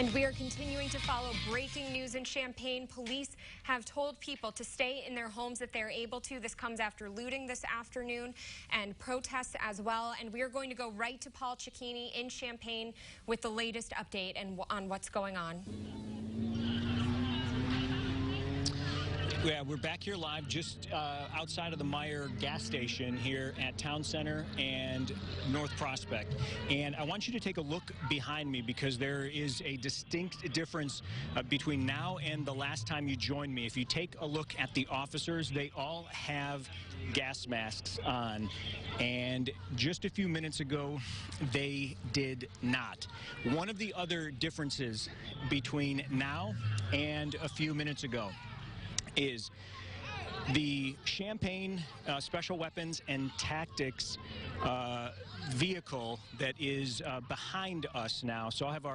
And we are continuing to follow breaking news in Champaign. Police have told people to stay in their homes if they're able to. This comes after looting this afternoon and protests as well. And we are going to go right to Paul Cicchini in Champaign with the latest update and on what's going on. Yeah, we're back here live just outside of the Meyer gas station here at Town Center and North Prospect. And I want you to take a look behind me because there is a distinct difference between now and the last time you joined me. If you take a look at the officers, they all have gas masks on. And just a few minutes ago, they did not. One of the other differences between now and a few minutes ago is the Champaign Special Weapons and Tactics vehicle that is behind us now. So I'll have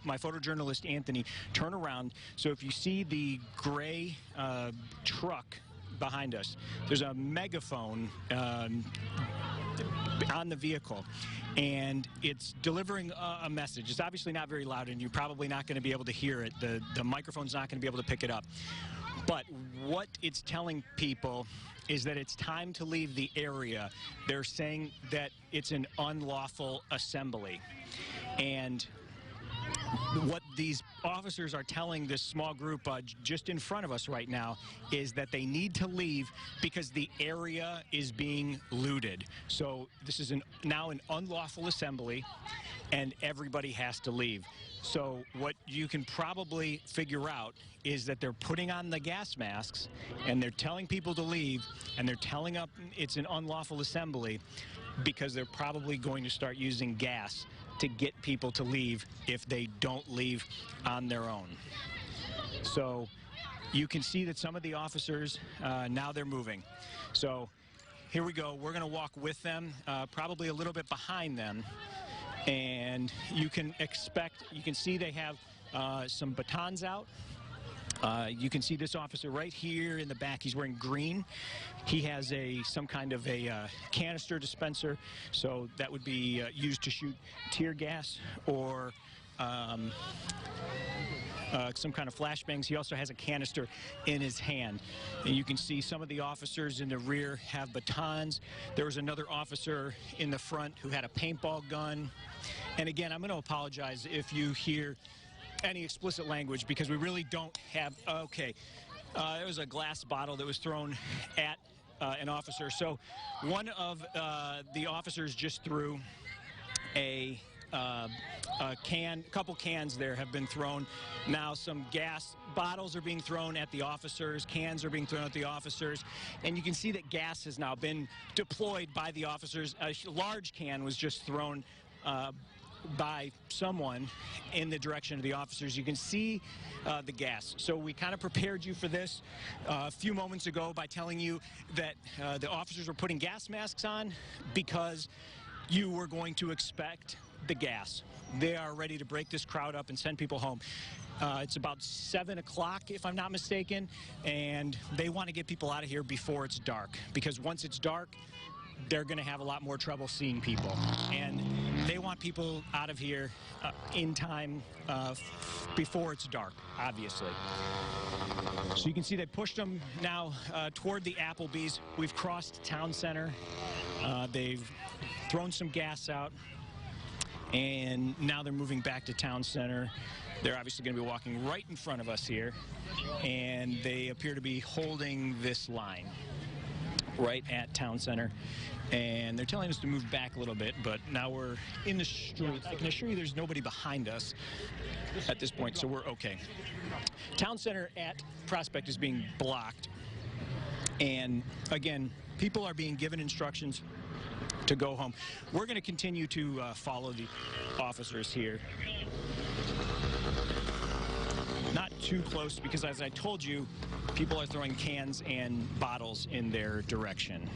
my photojournalist Anthony turn around. So if you see the gray truck behind us, there's a megaphone on the vehicle, and it's delivering a message. It's obviously not very loud, and you're probably not going to be able to hear it. The microphone's not going to be able to pick it up. But what it's telling people is that it's time to leave the area. They're saying that it's an unlawful assembly. And what these officers are telling this small group just in front of us right now is that they need to leave because the area is being looted. So this is now an unlawful assembly, and everybody has to leave. So what you can probably figure out is that they're putting on the gas masks and they're telling people to leave, and they're telling up it's an unlawful assembly because they're probably going to start using gas to get people to leave if they don't leave on their own. So you can see that some of the officers, now they're moving. So here we go. We're going to walk with them, probably a little bit behind them. And you can see they have some batons out. You can see this officer right here in the back. He's wearing green. He has some kind of a canister dispenser, so that would be used to shoot tear gas or some kind of flashbangs. He also has a canister in his hand. And you can see some of the officers in the rear have batons. There was another officer in the front who had a paintball gun. And again, I'm going to apologize if you hear any explicit language because we really don't have, okay. There was a glass bottle that was thrown at an officer. So one of the officers just threw a couple cans there have been thrown. Now some gas bottles are being thrown at the officers, cans are being thrown at the officers, and you can see that gas has now been deployed by the officers. A large can was just thrown by someone in the direction of the officers. You can see the gas. So we kind of prepared you for this a few moments ago by telling you that the officers were putting gas masks on because you were going to expect the gas. They are ready to break this crowd up and send people home. It's about 7 o'clock, if I'm not mistaken, and they want to get people out of here before it's dark, because once it's dark, they're going to have a lot more trouble seeing people. And they want people out of here in time before it's dark, obviously. So you can see they pushed them now toward the Applebee's. We've crossed Town Center. They've thrown some gas out, and now they're moving back to Town Center. They're obviously going to be walking right in front of us here, and they appear to be holding this line right at Town Center, and they're telling us to move back a little bit, but now we're in the street. I can assure you there's nobody behind us at this point, so we're okay. Town Center at Prospect is being blocked, and again, people are being given instructions to go home. We're going to continue to follow the officers here. Not too close because, as I told you, people are throwing cans and bottles in their direction.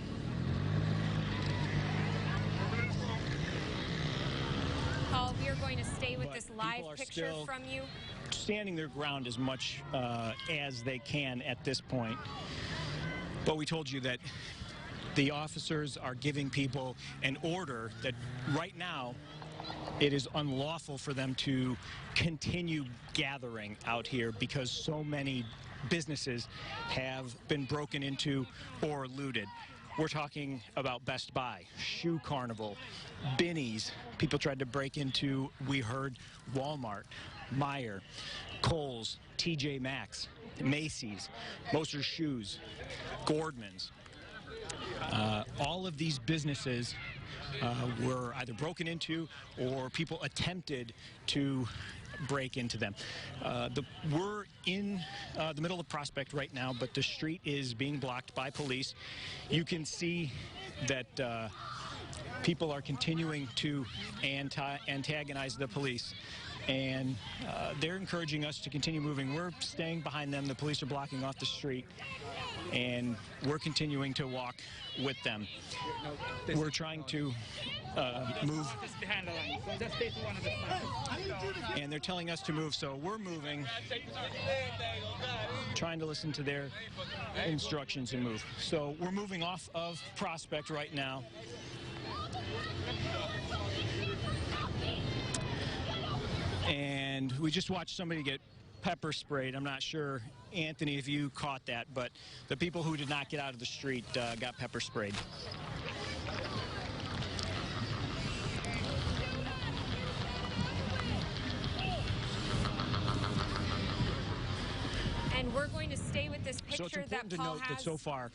Paul, we are going to stay with this live picture from you. Standing their ground as much as they can at this point. But we told you that the officers are giving people an order that right now it is unlawful for them to continue gathering out here because so many businesses have been broken into or looted. We're talking about Best Buy, Shoe Carnival, Binny's. People tried to break into, we heard, Walmart, Meijer, Kohl's, TJ Maxx, Macy's, Moser's Shoes, Gordman's. All of these businesses were either broken into or people attempted to break into them. We're in the middle of Prospect right now, but the street is being blocked by police. You can see that people are continuing to antagonize the police, and they're encouraging us to continue moving. We're staying behind them. The police are blocking off the street, and we're continuing to walk with them. We're trying to move, and they're telling us to move, so we're moving, trying to listen to their instructions and move. So we're moving off of Prospect right now. And we just watched somebody get pepper sprayed. I'm not sure, Anthony, if you caught that, but the people who did not get out of the street got pepper sprayed. And we're going to stay with this picture so it's important that to Paul note has. that so far,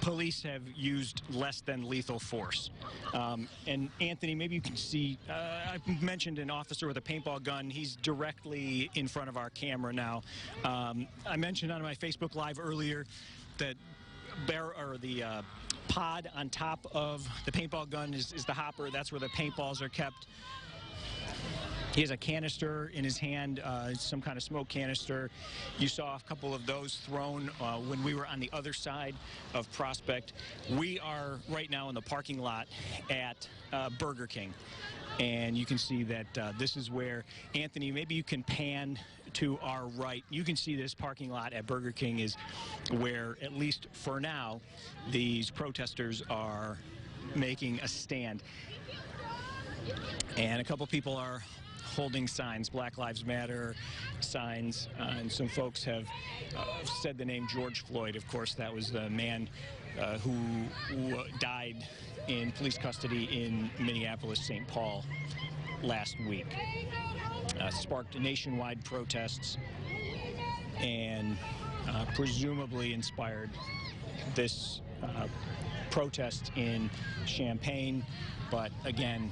police have used less than lethal force. And Anthony, maybe you can see, I mentioned an officer with a paintball gun. He's directly in front of our camera now. I mentioned on my Facebook Live earlier that the pod on top of the paintball gun is the hopper. That's where the paintballs are kept. He has a canister in his hand, some kind of smoke canister. You saw a couple of those thrown when we were on the other side of Prospect. We are right now in the parking lot at Burger King. And you can see that this is where, Anthony, maybe you can pan to our right. You can see this parking lot at Burger King is where, at least for now, these protesters are making a stand. And a couple people are holding signs, Black Lives Matter signs, and some folks have said the name George Floyd. Of course, that was the man who died in police custody in Minneapolis, St. Paul last week. Sparked nationwide protests and presumably inspired this protest in Champaign, but again,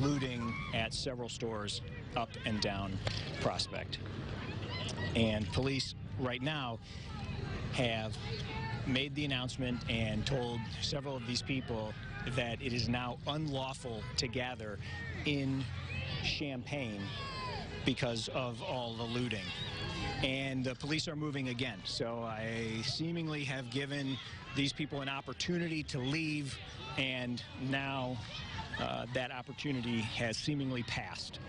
looting at several stores up and down Prospect. And police right now have made the announcement and told several of these people that it is now unlawful to gather in Champaign because of all the looting. And the police are moving again. So I seemingly have given these people an opportunity to leave, and now that opportunity has seemingly passed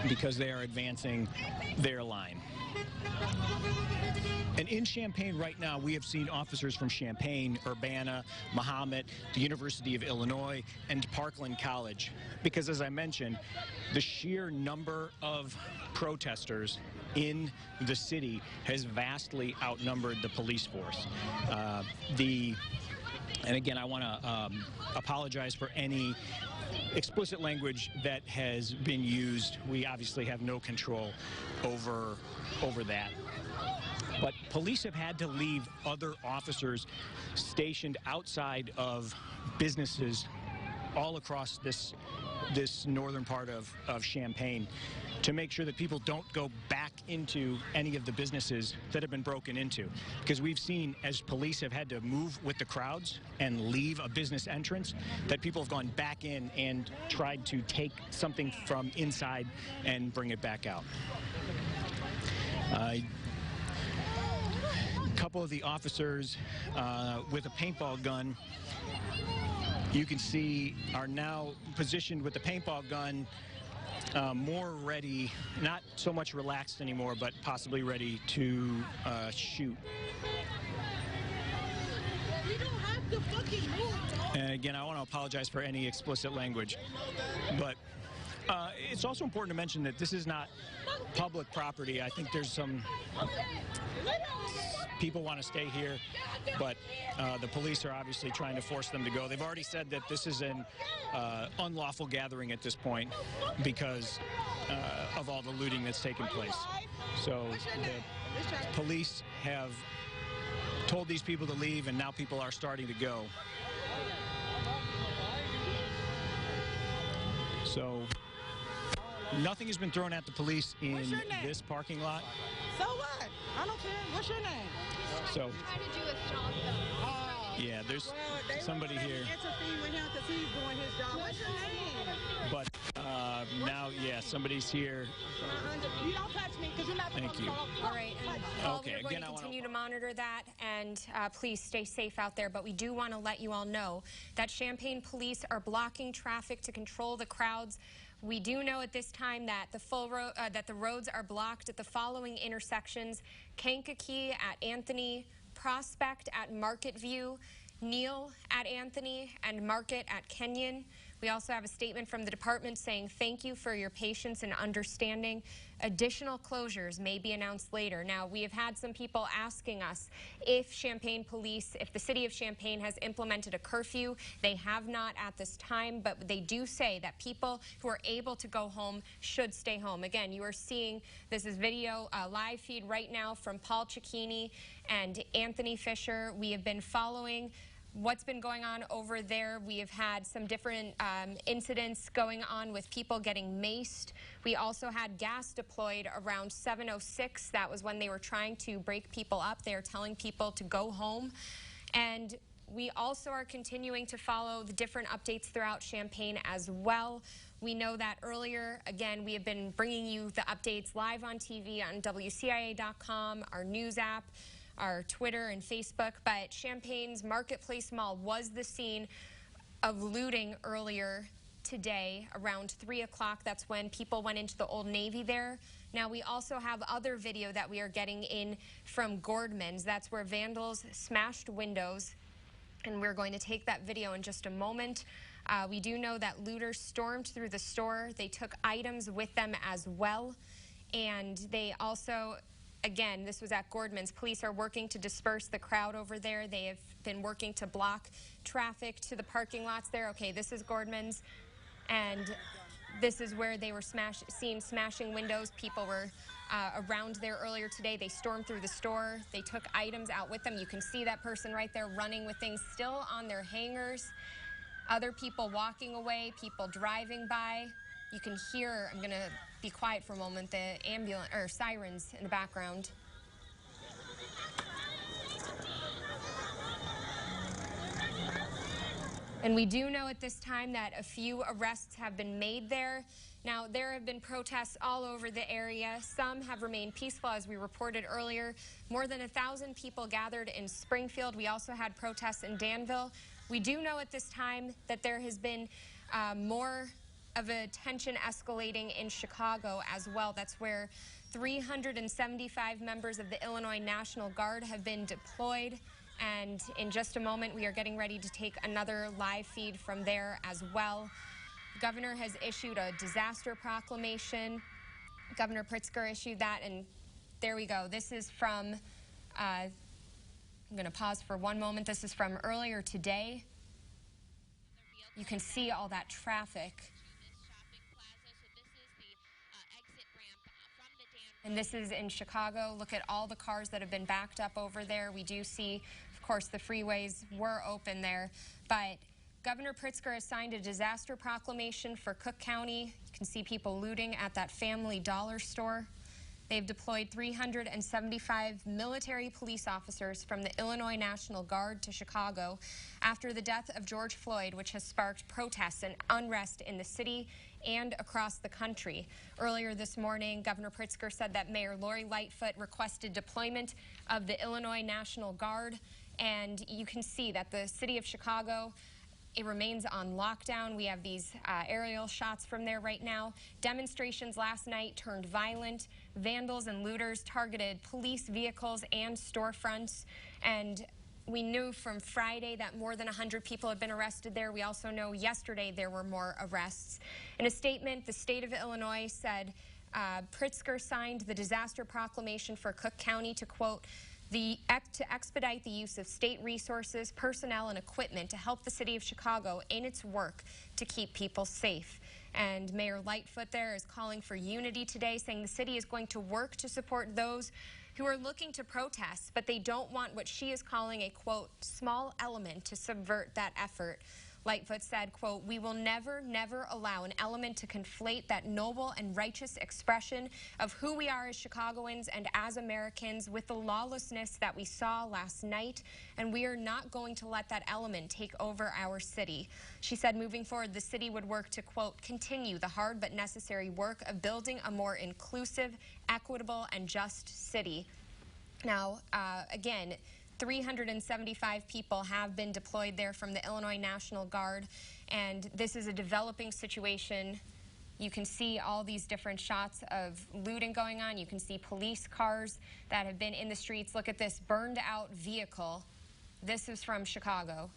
because they are advancing their line. And in Champaign right now, we have seen officers from Champaign, Urbana, Mahomet, the University of Illinois, and Parkland College. Because as I mentioned, the sheer number of protesters in the city has vastly outnumbered the police force. And again, I want to apologize for any explicit language that has been used. We obviously have no control over that. But police have had to leave other officers stationed outside of businesses all across this northern part of Champaign to make sure that people don't go back into any of the businesses that have been broken into. Because we've seen, as police have had to move with the crowds and leave a business entrance, that people have gone back in and tried to take something from inside and bring it back out. A couple of the officers with a paintball gun, you can see, are now positioned with the paintball gun, more ready, not so much relaxed anymore, but possibly ready to shoot. We don't have And again, I want to apologize for any explicit language, but it's also important to mention that this is not public property. I think there's some people want to stay here, but the police are obviously trying to force them to go. They've already said that this is an unlawful gathering at this point because of all the looting that's taken place. So the police have told these people to leave, and now people are starting to go. So nothing has been thrown at the police in this parking lot. So what? I don't care. What's your name? So, Trying to do his job, though. yeah, there's somebody here. Interfere with him because he's doing his job. What's your name? But now, yeah, somebody's here. You don't touch me because you're not. Thank you. All right. Well, Okay, we're going again, to continue to monitor that, and please stay safe out there. But we do want to let you all know that Champaign police are blocking traffic to control the crowds. We do know at this time that the roads are blocked at the following intersections: Kankakee at Anthony, Prospect at Market View, Neal at Anthony, and Market at Kenyon. We also have a statement from the department saying thank you for your patience and understanding. Additional closures may be announced later. Now, we have had some people asking us if Champaign police, if the city of Champaign has implemented a curfew. They have not at this time, but they do say that people who are able to go home should stay home. Again, you are seeing, this is video, live feed right now from Paul Cicchini and Anthony Fisher. We have been following what's been going on over there. We have had some different incidents going on with people getting maced. We also had gas deployed around 7:06. That was when they were trying to break people up. They are telling people to go home. And we also are continuing to follow the different updates throughout Champaign as well. We know that earlier, again, we have been bringing you the updates live on TV on WCIA.com, our news app, our Twitter and Facebook, but Champaign's Marketplace Mall was the scene of looting earlier today around 3 o'clock. That's when people went into the Old Navy there. Now, we also have other video that we are getting in from Gordman's. That's where vandals smashed windows, and we're going to take that video in just a moment. We do know that looters stormed through the store. They took items with them as well, and they also, again, this was at Gordman's. Police are working to disperse the crowd over there. They have been working to block traffic to the parking lots there. Okay, this is Gordman's, and this is where they were seen smashing windows. People were around there earlier today. They stormed through the store. They took items out with them. You can see that person right there running with things still on their hangers. Other people walking away, people driving by. You can hear, I'm going to be quiet for a moment, the ambulance or sirens in the background. And we do know at this time that a few arrests have been made there. Now, there have been protests all over the area. Some have remained peaceful, as we reported earlier. More than 1,000 people gathered in Springfield. We also had protests in Danville. We do know at this time that there has been more of a tension escalating in Chicago as well. That's where 375 members of the Illinois National Guard have been deployed. And in just a moment, we are getting ready to take another live feed from there as well. The governor has issued a disaster proclamation. Governor Pritzker issued that, and there we go. This is from, I'm going to pause for one moment. This is from earlier today. You can see all that traffic. And this is in Chicago. Look at all the cars that have been backed up over there. We do see, of course, the freeways were open there. But Governor Pritzker has signed a disaster proclamation for Cook County. You can see people looting at that Family Dollar store. They've deployed 375 military police officers from the Illinois National Guard to Chicago after the death of George Floyd, which has sparked protests and unrest in the city and across the country. Earlier this morning, Governor Pritzker said that Mayor Lori Lightfoot requested deployment of the Illinois National Guard, and you can see that the city of Chicago, it remains on lockdown. We have these aerial shots from there right now. Demonstrations last night turned violent. Vandals and looters targeted police vehicles and storefronts. And we knew from Friday that more than 100 people had been arrested there. We also know yesterday there were more arrests. In a statement, the state of Illinois said Pritzker signed the disaster proclamation for Cook County to, quote, to expedite the use of state resources, personnel, and equipment to help the city of Chicago in its work to keep people safe. And Mayor Lightfoot there is calling for unity today, saying the city is going to work to support those who are looking to protest, but they don't want what she is calling a, quote, small element to subvert that effort. Lightfoot said, quote, we will never, never allow an element to conflate that noble and righteous expression of who we are as Chicagoans and as Americans with the lawlessness that we saw last night, and we are not going to let that element take over our city. She said moving forward, the city would work to, quote, continue the hard but necessary work of building a more inclusive, equitable, and just city. Now, again, 375 people have been deployed there from the Illinois National Guard, and this is a developing situation. You can see all these different shots of looting going on. You can see police cars that have been in the streets. Look at this burned out vehicle. This is from Chicago.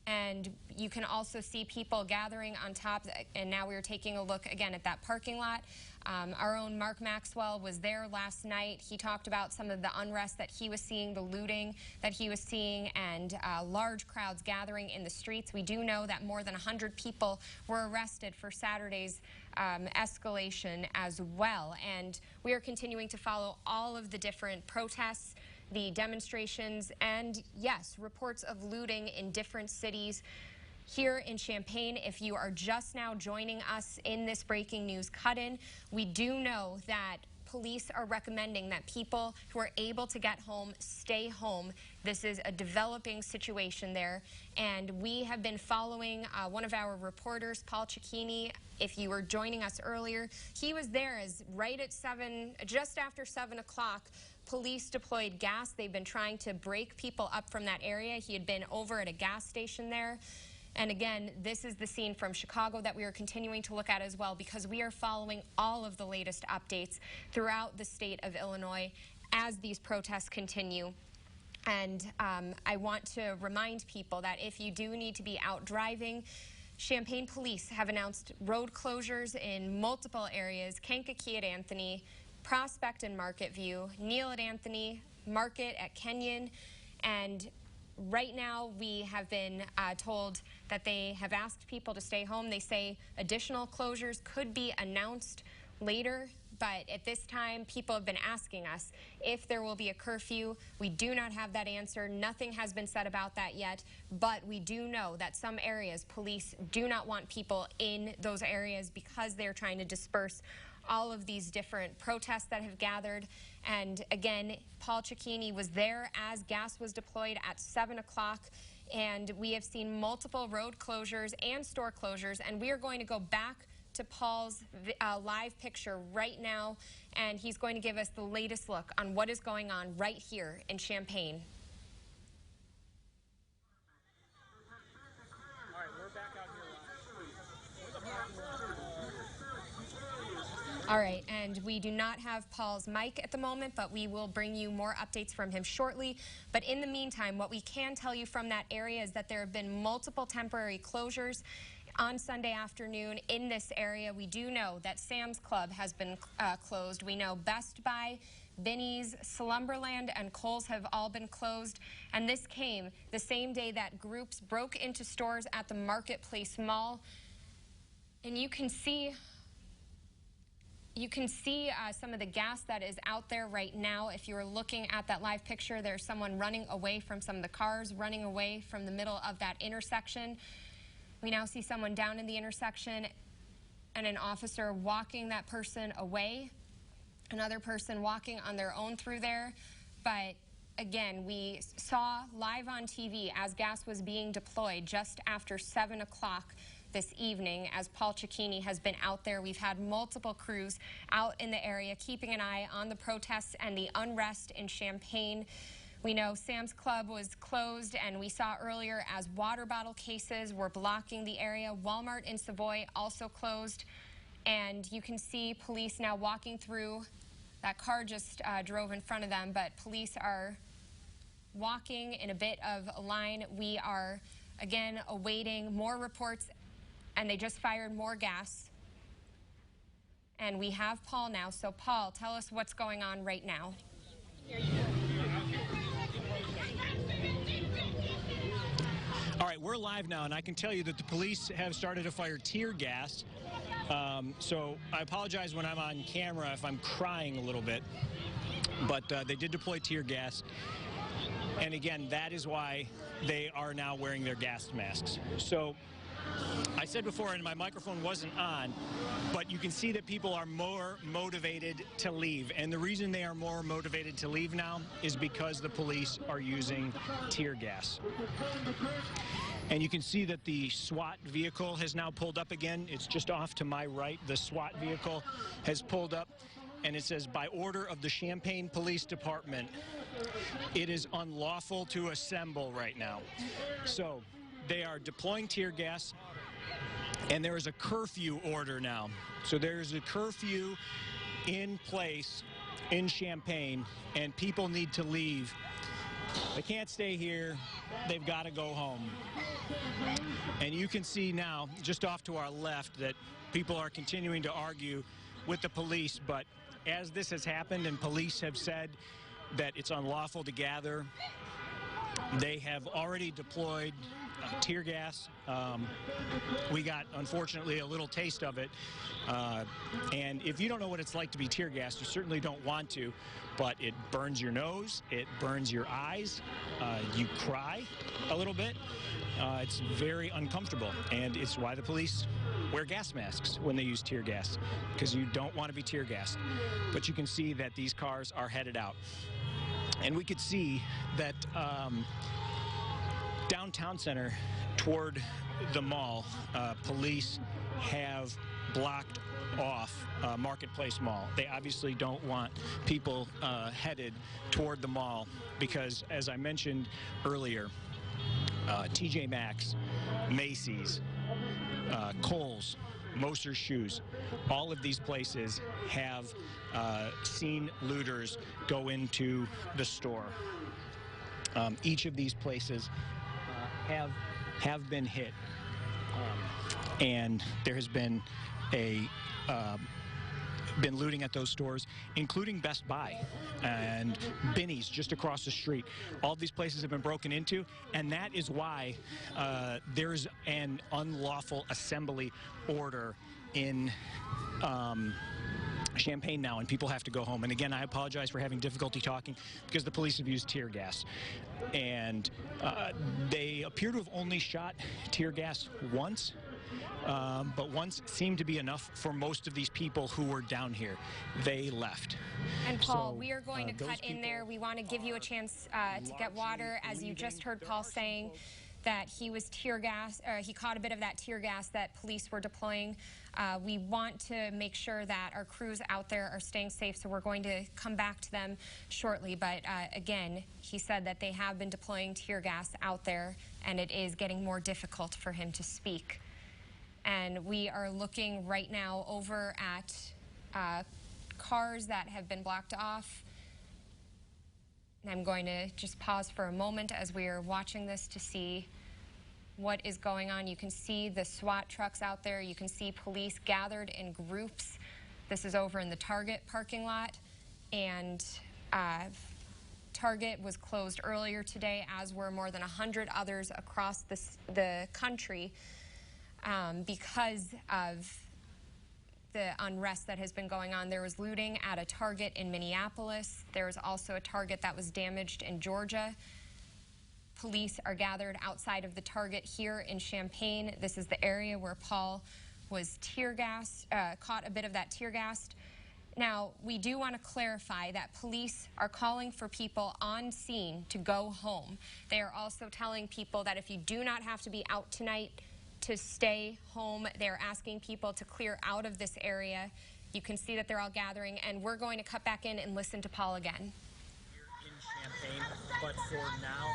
And you can also see people gathering on top, and now we are taking a look again at that parking lot. Our own Mark Maxwell was there last night. He talked about some of the unrest that he was seeing, the looting that he was seeing, and large crowds gathering in the streets. We do know that more than 100 people were arrested for Saturday's escalation as well. And we are continuing to follow all of the different protests, the demonstrations, and yes, reports of looting in different cities. Here in Champaign, if you are just now joining us in this breaking news cut-in, we do know that police are recommending that people who are able to get home stay home. This is a developing situation there, and we have been following one of our reporters, Paul Cicchini. If you were joining us earlier, he was there as right at just after 7 o'clock. Police deployed gas. They've been trying to break people up from that area. He had been over at a gas station there. And again, this is the scene from Chicago that we are continuing to look at as well, because we are following all of the latest updates throughout the state of Illinois as these protests continue. And I want to remind people that if you do need to be out driving, Champaign police have announced road closures in multiple areas: Kankakee at Anthony, Prospect and Market View, Neal at Anthony, Market at Kenyon, and right now we have been told that they have asked people to stay home. They say additional closures could be announced later, but at this time people have been asking us if there will be a curfew. We do not have that answer. Nothing has been said about that yet, but we do know that some areas police do not want people in those areas because they're trying to disperse all of these different protests that have gathered. And again, Paul Cicchini was there as gas was deployed at 7 o'clock, and we have seen multiple road closures and store closures, and we are going to go back to Paul's live picture right now, and he's going to give us the latest look on what is going on right here in Champaign. All right, we're back out here. All right, and we do not have Paul's mic at the moment, but we will bring you more updates from him shortly. But in the meantime, what we can tell you from that area is that there have been multiple temporary closures on Sunday afternoon in this area. We do know that Sam's Club has been closed. We know Best Buy, Binny's, Slumberland, and Kohl's have all been closed. And this came the same day that groups broke into stores at the Marketplace Mall. And you can see some of the gas that is out there right now. If you were looking at that live picture, there's someone running away from some of the cars, running away from the middle of that intersection. We now see someone down in the intersection and an officer walking that person away, another person walking on their own through there. But again, we saw live on TV as gas was being deployed just after 7 o'clock this evening as Paul Cicchini has been out there. We've had multiple crews out in the area keeping an eye on the protests and the unrest in Champaign. We know Sam's Club was closed, and we saw earlier as water bottle cases were blocking the area. Walmart in Savoy also closed, and you can see police now walking through. That car just drove in front of them, but police are walking in a bit of a line. We are, again, awaiting more reports, and they just fired more gas. And we have Paul now. So, Paul, tell us what's going on right now. All right, we're live now, and I can tell you that the police have started to fire tear gas. So I apologize when I'm on camera if I'm crying a little bit, but they did deploy tear gas. And again, that is why they are now wearing their gas masks. So I said before, and my microphone wasn't on, but you can see that people are more motivated to leave. And the reason they are more motivated to leave now is because the police are using tear gas. And you can see that the SWAT vehicle has now pulled up again. It's just off to my right. The SWAT vehicle has pulled up, and it says, by order of the Champaign Police Department, it is unlawful to assemble right now. So they are deploying tear gas, and there is a curfew order now. So there is a curfew in place in Champaign, and people need to leave. They can't stay here. They've got to go home. And you can see now, just off to our left, that people are continuing to argue with the police. But as this has happened and police have said that it's unlawful to gather, they have already deployed tear gas. We got, unfortunately, a little taste of it. And if you don't know what it's like to be tear gassed, you certainly don't want to. But it burns your nose, it burns your eyes, you cry a little bit. It's very uncomfortable, and it's why the police wear gas masks when they use tear gas, because you don't want to be tear gassed. But you can see that these cars are headed out. And we could see that downtown center toward the mall, police have blocked off Marketplace Mall. They obviously don't want people headed toward the mall because, as I mentioned earlier, TJ Maxx, Macy's, Kohl's, Moser's Shoes, all of these places have seen looters go into the store. Each of these places have been hit, and there has been been looting at those stores, including Best Buy and Binny's just across the street. All of these places have been broken into, and that is why there's an unlawful assembly order in Champaign now, and people have to go home. And again, I apologize for having difficulty talking because the police have used tear gas. And they appear to have only shot tear gas once. But once seemed to be enough for most of these people who were down here. They left. And Paul, we are going to cut in there. We want to give you a chance to get water. As you just heard Paul saying that he was tear gas, he caught a bit of that tear gas that police were deploying. We want to make sure that our crews out there are staying safe, so we're going to come back to them shortly. But again, he said that they have been deploying tear gas out there, and it is getting more difficult for him to speak. And we are looking right now over at cars that have been blocked off. And I'm going to just pause for a moment as we are watching this to see what is going on. You can see the SWAT trucks out there. You can see police gathered in groups. This is over in the Target parking lot. And Target was closed earlier today, as were more than 100 others across the country. Because of the unrest that has been going on. There was looting at a Target in Minneapolis. There was also a Target that was damaged in Georgia. Police are gathered outside of the Target here in Champaign. This is the area where Paul was tear gassed, caught a bit of that tear gassed. Now, we do want to clarify that police are calling for people on scene to go home. They are also telling people that if you do not have to be out tonight, to stay home. They're asking people to clear out of this area. You can see that they're all gathering, and we're going to cut back in and listen to Paul again. We're in Champaign, but for now,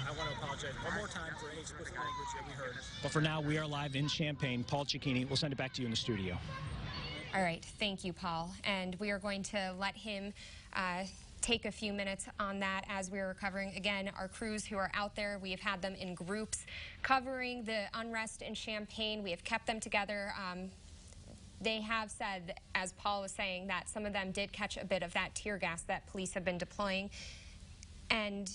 I want to apologize one more time for any explicit language that we heard. But for now, we are live in Champaign. Paul Cicchini, we'll send it back to you in the studio. All right, thank you, Paul. And we are going to let him take a few minutes on that as we're recovering. Again, our crews who are out there, we have had them in groups covering the unrest in Champaign. We have kept them together. They have said, as Paul was saying, that some of them did catch a bit of that tear gas that police have been deploying. And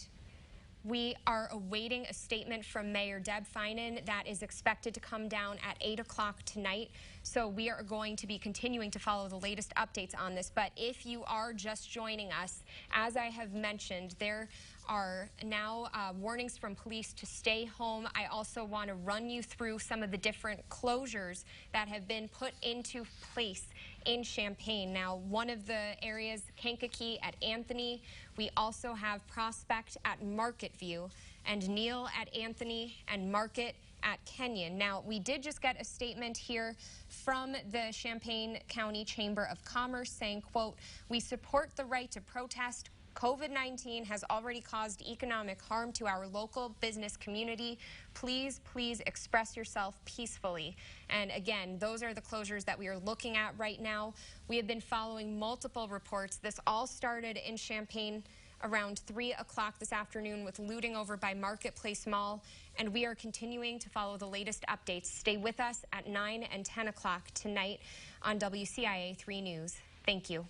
we are awaiting a statement from Mayor Deb Finan that is expected to come down at 8 o'clock tonight. So we are going to be continuing to follow the latest updates on this. But if you are just joining us, as I have mentioned, there are now warnings from police to stay home. I also want to run you through some of the different closures that have been put into place in Champaign. Now, one of the areas, Kankakee at Anthony. We also have Prospect at Market View, and Neal at Anthony, and Market at Kenyon. Now, we did just get a statement here from the Champaign County Chamber of Commerce saying, quote, "We support the right to protest. COVID-19 has already caused economic harm to our local business community. Please express yourself peacefully." And again, those are the closures that we are looking at right now. We have been following multiple reports. This all started in Champaign around 3 o'clock this afternoon with looting over by Marketplace Mall, and we are continuing to follow the latest updates. Stay with us at 9 and 10 o'clock tonight on WCIA 3 News. Thank you.